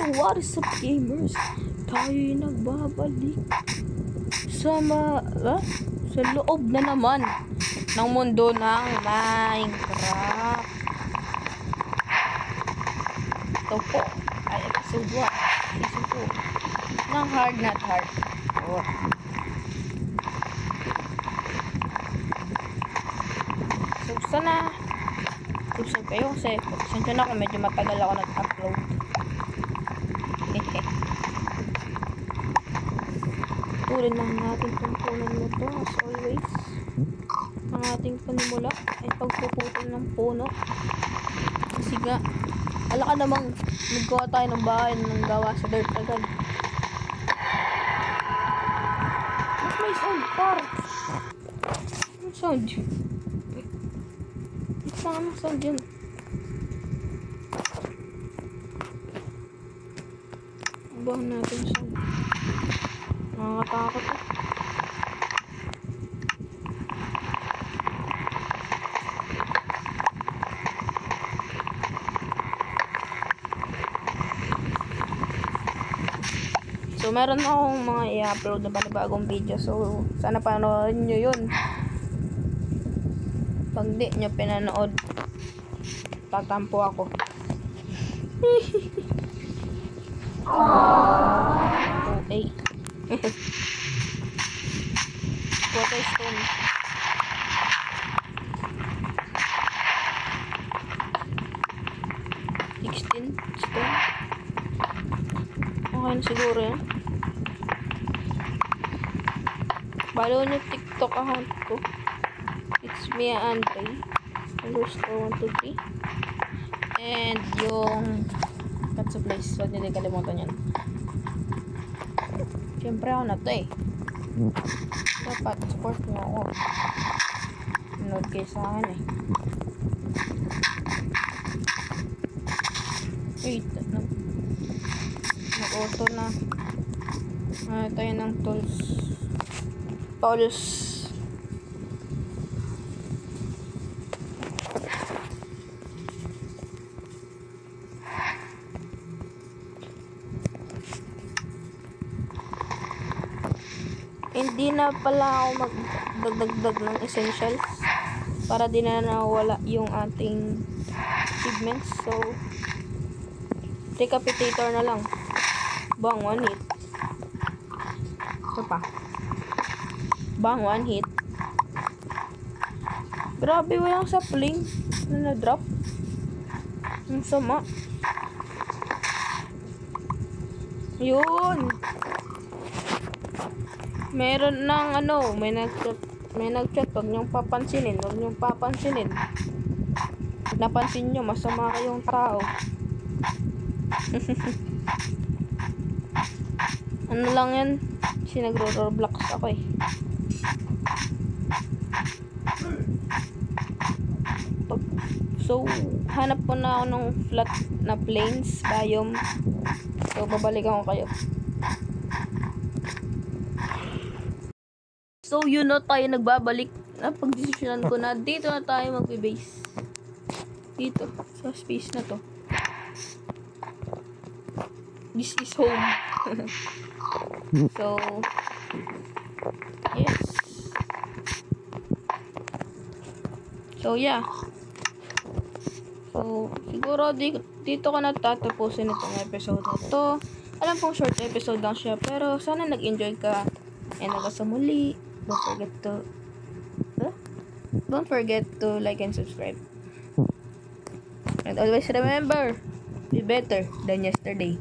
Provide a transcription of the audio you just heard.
What is up, gamers? Tayo nagbabalik sa sa loob na naman ng mundo ng Minecraft. Ito po ay episode 1, season 2 ng Hard Not Hard. So sana subscribe kayo kasi pasensya na kung medyo matagal ako nag-upload. Tuloy lang natin tungkulan mo to as always. Ang ating panimula ay pagpuputol ng puno. Kasi nga, wala ka namang naggawa tayo ng bahay ng gawa sa dirt agad. What's my sound, par? Ano sound? Ano sound yun? Abahan natin sound. Nakakatakot eh. So meron akong mga i-upload na panibagong video. So sana panoorin nyo yun. Pag di nyo pinanood, tatampo ako. Okay. Water stone. Stone. Okay na siguro yan. Follow nyo TikTok account ko. It's me Andre _123. And yung Cut Supplies. Huwag nyo din kalimutan yan. Siyempre ako na to eh. Dapat support mo ako. Nanood kayo sa akin eh. Wait, nag-auto na. Tayo ng tools. Hindi na pala ako magdagdag ng essentials para di na nawala yung ating achievements. So recapitulator na lang. Bang 1 hit. Ito pa. Bang 1 hit. Grabe, walang sapling na na-drop. Ang sama. Yun. Meron ng may nag-chat, huwag niyong papansinin. Napansin nyo, masama kayong tao. Ano lang yan? Kasi nagro-roblox ako eh. So, hanap ko na ako ng flat na plains biome. So, babalikan ko kayo. So, yun na tayo nagbabalik. Napag-desisyonan ko na dito na tayo magbe-base. Dito, sa space na to. This is home. So, yes. So, yeah. So, siguro dito ko na tatapusin itong episode na to. Alam kong short episode lang siya, pero sana nag-enjoy ka. And hanggang sa muli, don't forget to like and subscribe. And always remember, be better than yesterday.